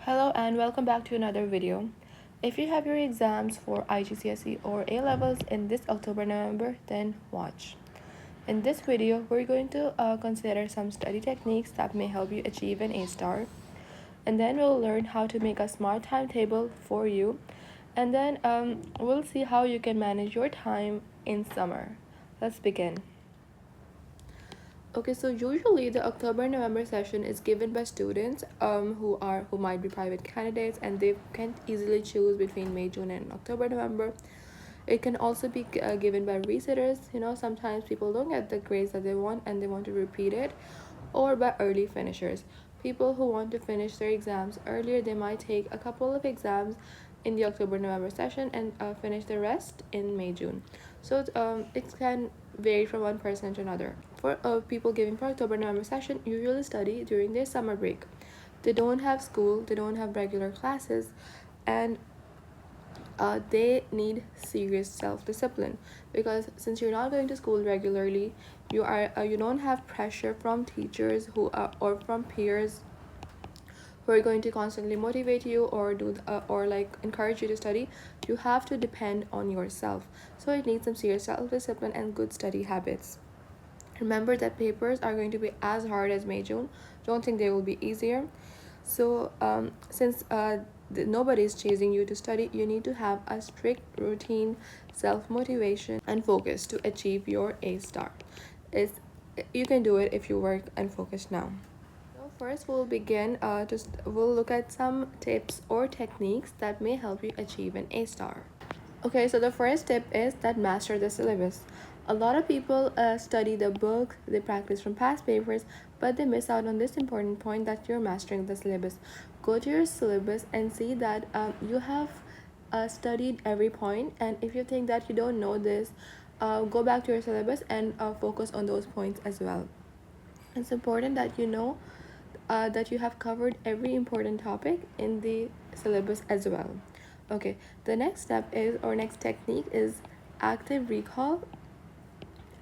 Hello and welcome back to another video. If you have your exams for IGCSE or A-Levels in this October-November, then watch. In this video, we're going to consider some study techniques that may help you achieve an A-star. And then we'll learn how to make a smart timetable for you. And then we'll see how you can manage your time in summer. Let's begin. Okay, so usually the October-November session is given by students who might be private candidates and they can't easily choose between May, June, and October-November. It can also be given by resetters. Sometimes people don't get the grades that they want and they want to repeat it, or by early finishers. People who want to finish their exams earlier, they might take a couple of exams in the October-November session and finish the rest in May, June. So it can vary from one person to another. For people giving for October-November session, usually study during their summer break. They don't have school, they don't have regular classes, and they need serious self-discipline, because since you're not going to school regularly, you don't have pressure from teachers who are or from peers who are going to constantly motivate you or encourage you to study. You have to depend on yourself, so it needs some serious self-discipline and good study habits. Remember that papers are going to be as hard as May, June. Don't think they will be easier. So since nobody is chasing you to study, you need to have a strict routine, self-motivation, and focus to achieve your A-star. You can do it if you work and focus now. So first we'll begin, we'll look at some tips or techniques that may help you achieve an A-star. Okay, so the first tip is that master the syllabus. A lot of people study the book, they practice from past papers, but they miss out on this important point, that you're mastering the syllabus. Go to your syllabus and see that you have studied every point, and if you think that you don't know this, go back to your syllabus and focus on those points as well. It's important that you know that you have covered every important topic in the syllabus as well. Okay, the next step is, or next technique is, active recall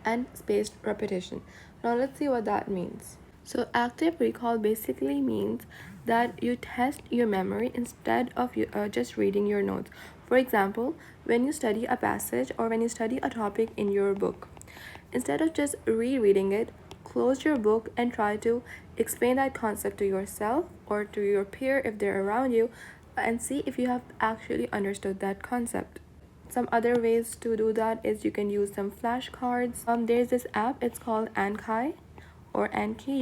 and spaced repetition. Now let's see what that means. So active recall basically means that you test your memory instead of just reading your notes. For example, when you study a passage or when you study a topic in your book, instead of just rereading it, close your book and try to explain that concept to yourself or to your peer if they're around you, and see if you have actually understood that concept. Some other ways to do that is you can use some flashcards. There's this app, it's called Anki or Anki.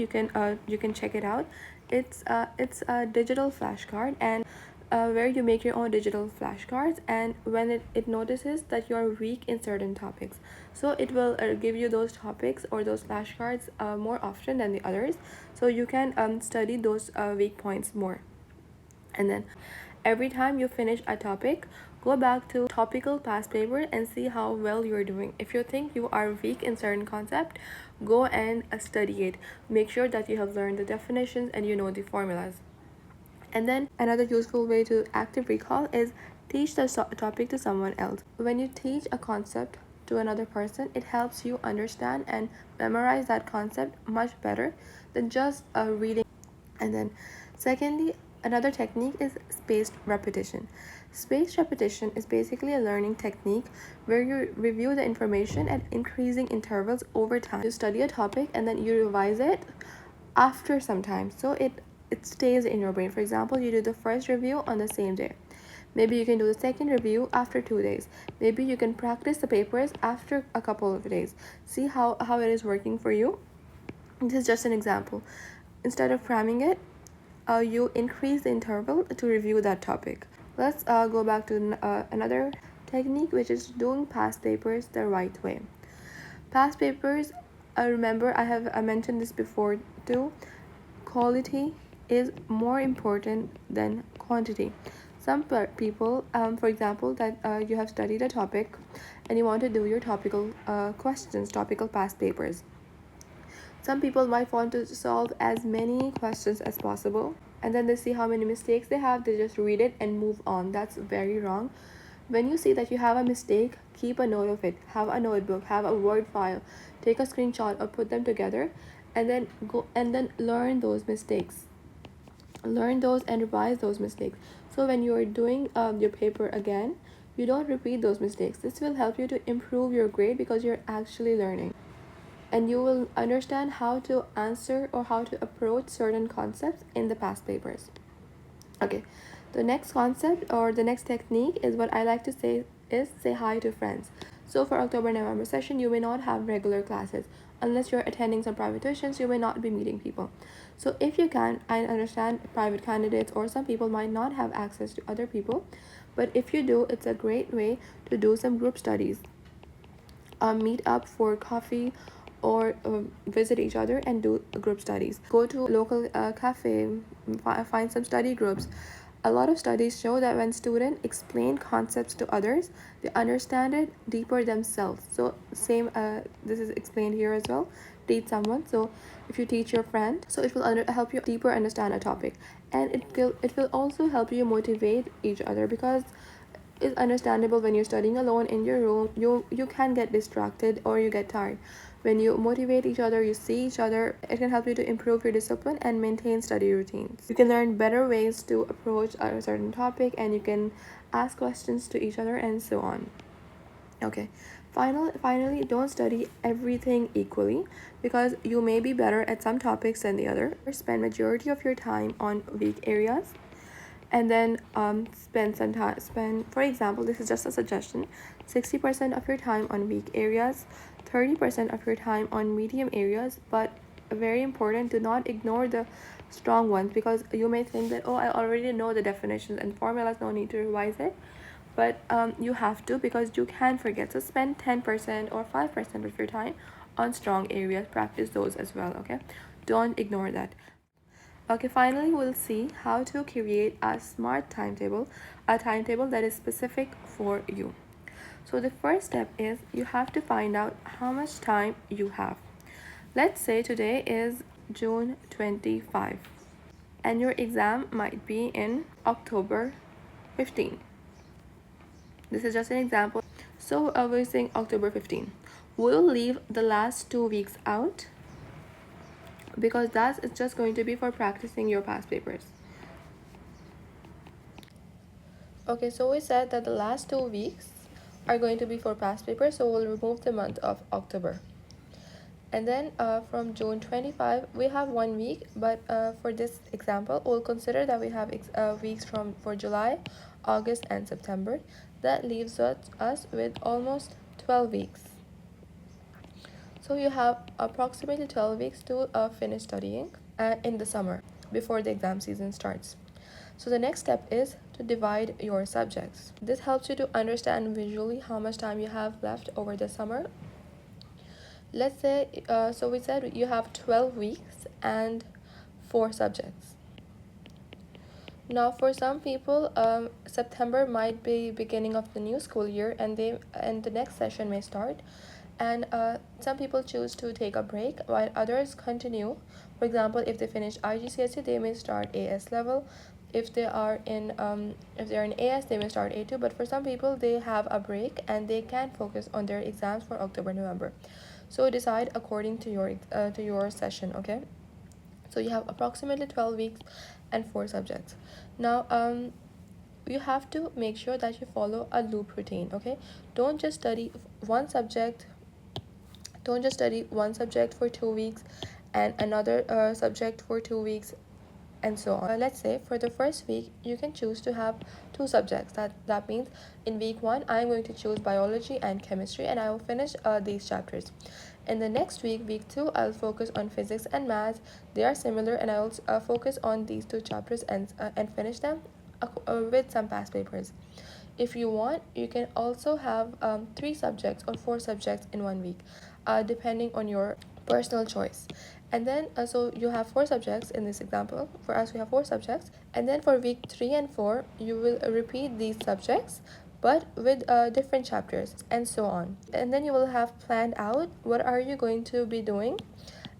You can check it out. It's a digital flashcard, and where you make your own digital flashcards, and when it notices that you're weak in certain topics, so it will give you those topics or those flashcards more often than the others, so you can study those weak points more. And then every time you finish a topic, go back to topical past paper and see how well you're doing. If you think you are weak in certain concept, go and study it. Make sure that you have learned the definitions and you know the formulas. And then another useful way to active recall is teach the topic to someone else. When you teach a concept to another person, it helps you understand and memorize that concept much better than just reading. And then secondly, another technique is spaced repetition. Spaced repetition is basically a learning technique where you review the information at increasing intervals over time. You study a topic and then you revise it after some time, so it stays in your brain. For example, you do the first review on the same day. Maybe you can do the second review after 2 days. Maybe you can practice the papers after a couple of days. See how it is working for you. This is just an example. Instead of cramming it, you increase the interval to review that topic. Let's go back to another technique, which is doing past papers the right way. Past papers, remember I mentioned this before too, quality is more important than quantity. Some people, for example, that you have studied a topic and you want to do your topical questions, topical past papers. Some people might want to solve as many questions as possible, and then they see how many mistakes they have, they just read it and move on. That's very wrong. When you see that you have a mistake, keep a note of it. Have a notebook, have a Word file, take a screenshot or put them together, and then go and then learn those mistakes. learn those and revise those mistakes. So when you are doing your paper again, you don't repeat those mistakes. This will help you to improve your grade because you're actually learning, and you will understand how to answer or how to approach certain concepts in the past papers. Okay, the next concept or the next technique is what I like to say is say hi to friends. So for October November session, you may not have regular classes. Unless you're attending some private tuitions, you may not be meeting people. So if you can, I understand private candidates or some people might not have access to other people, but if you do, it's a great way to do some group studies, meet up for coffee, or visit each other and do group studies. Go to local cafe, find some study groups. A lot of studies show that when students explain concepts to others, they understand it deeper themselves. So same, this is explained here as well. Teach someone. So if you teach your friend, so it will help you deeper understand a topic, and it will also help you motivate each other, because it's understandable when you're studying alone in your room, you can get distracted or you get tired. When you motivate each other, you see each other, it can help you to improve your discipline and maintain study routines. You can learn better ways to approach a certain topic, and you can ask questions to each other and so on. Okay, finally, don't study everything equally, because you may be better at some topics than the other. Spend majority of your time on weak areas, and then spend some time, for example, this is just a suggestion, 60% of your time on weak areas, 30% of your time on medium areas. But very important, do not ignore the strong ones, because you may think that, oh, I already know the definitions and formulas, no need to revise it. But you have to, because you can forget. So spend 10% or 5% of your time on strong areas, practice those as well. Okay, don't ignore that. Okay, finally, we'll see how to create a smart timetable, a timetable that is specific for you. So the first step is you have to find out how much time you have. Let's say today is June 25, and your exam might be in October 15. This is just an example. So we're saying October 15. We'll leave the last 2 weeks out, because that's it's just going to be for practicing your past papers. Okay, so we said that the last 2 weeks are going to be for past papers, so we'll remove the month of October. And then from June 25, we have 1 week, but for this example, we'll consider that we have weeks for July, August, and September. That leaves us with almost 12 weeks. So you have approximately 12 weeks to finish studying in the summer before the exam season starts. So the next step is to divide your subjects. This helps you to understand visually how much time you have left over the summer. Let's say, so we said you have 12 weeks and 4 subjects. Now for some people, September might be beginning of the new school year, and the next session may start. And some people choose to take a break while others continue. For example, if they finish IGCSE, they may start AS level. If they are in AS, they may start A2. But for some people, they have a break and they can focus on their exams for October, November. So decide according to your session. Okay, so you have approximately 12 weeks and 4 subjects. Now you have to make sure that you follow a loop routine. Okay, don't just study one subject for 2 weeks and another subject for 2 weeks, and so on. Let's say for the first week, you can choose to have 2 subjects. That means in week 1, I'm going to choose biology and chemistry, and I will finish these chapters. In the next week, week 2, I'll focus on physics and math. They are similar, and I'll focus on these 2 chapters and finish them with some past papers. If you want, you can also have 3 subjects or 4 subjects in 1 week, depending on your personal choice. And then so you have 4 subjects in this example. For us, we have 4 subjects, and then for week 3 and 4, you will repeat these subjects but with different chapters, and so on. And then you will have planned out what are you going to be doing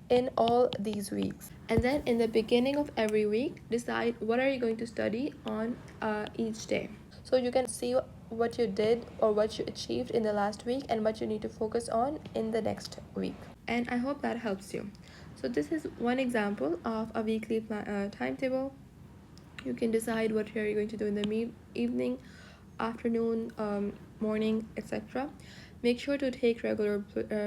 in all these weeks. And then in the beginning of every week, decide what are you going to study on each day. So you can see what you did or what you achieved in the last week and what you need to focus on in the next week. And I hope that helps you. So this is one example of a weekly timetable. You can decide what you're going to do in the evening, afternoon, morning, etc. Make sure to take regular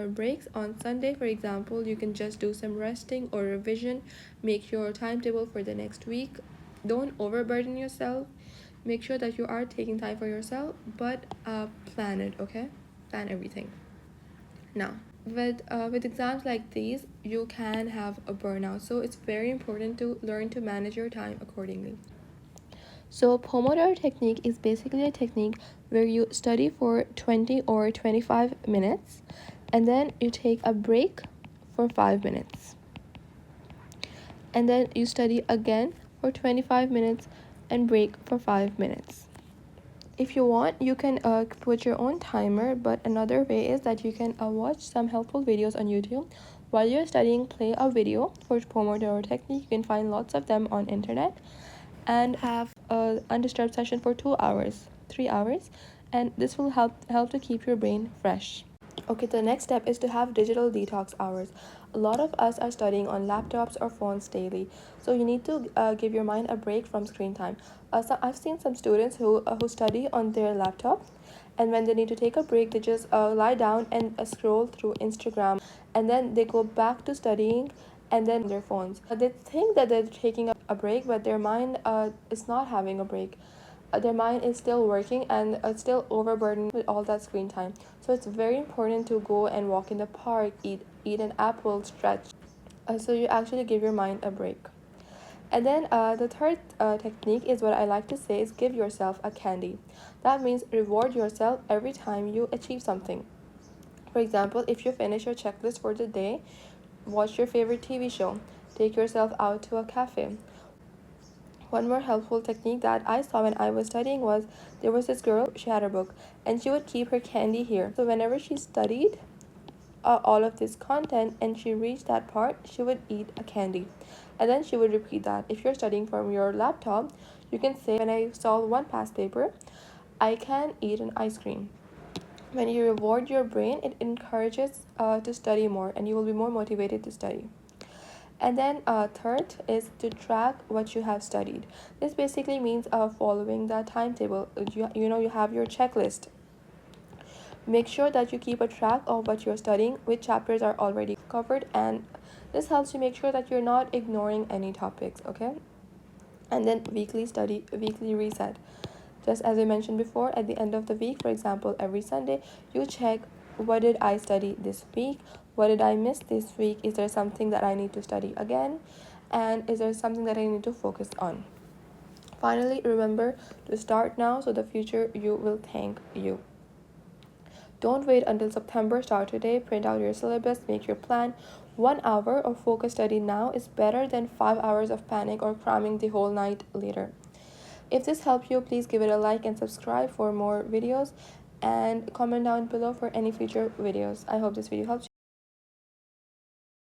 breaks. On Sunday, for example, you can just do some resting or revision. Make your timetable for the next week. Don't overburden yourself. Make sure that you are taking time for yourself, but plan it, okay? Plan everything. Now, with exams like these, you can have a burnout, so it's very important to learn to manage your time accordingly. So, Pomodoro technique is basically a technique where you study for 20 or 25 minutes and then you take a break for 5 minutes. And then you study again for 25 minutes and break for 5 minutes. If you want, you can put your own timer, but another way is that you can watch some helpful videos on YouTube. While you're studying, play a video for Pomodoro technique. You can find lots of them on internet and have a undisturbed session for 2 hours, 3 hours, and this will help to keep your brain fresh. Okay, the next step is to have digital detox hours. A lot of us are studying on laptops or phones daily, so you need to give your mind a break from screen time. So I've seen some students who study on their laptop, and when they need to take a break, they just lie down and scroll through Instagram, and then they go back to studying and then their phones. They think that they're taking a break, but their mind is not having a break. Their mind is still working and still overburdened with all that screen time. So it's very important to go and walk in the park, eat an apple, stretch. So you actually give your mind a break. And then the third technique is what I like to say is give yourself a candy. That means reward yourself every time you achieve something. For example, if you finish your checklist for the day, watch your favorite TV show, take yourself out to a cafe. One more helpful technique that I saw when I was studying was there was this girl, she had her book, and she would keep her candy here. So whenever she studied all of this content and she reached that part, she would eat a candy. And then she would repeat that. If you're studying from your laptop, you can say, when I solve one past paper, I can eat an ice cream. When you reward your brain, it encourages to study more and you will be more motivated to study. And then third is to track what you have studied. This basically means following the timetable. You have your checklist. Make sure that you keep a track of what you're studying, which chapters are already covered, and this helps you make sure that you're not ignoring any topics, okay? And then weekly reset. Just as I mentioned before, at the end of the week, for example, every Sunday, you check, what did I study this week? What did I miss this week? Is there something that I need to study again? And is there something that I need to focus on? Finally, remember to start now so the future you will thank you. Don't wait until September, start today, print out your syllabus, make your plan. 1 hour of focus study now is better than 5 hours of panic or cramming the whole night later. If this helped you, please give it a like and subscribe for more videos and comment down below for any future videos. I hope this video helped you.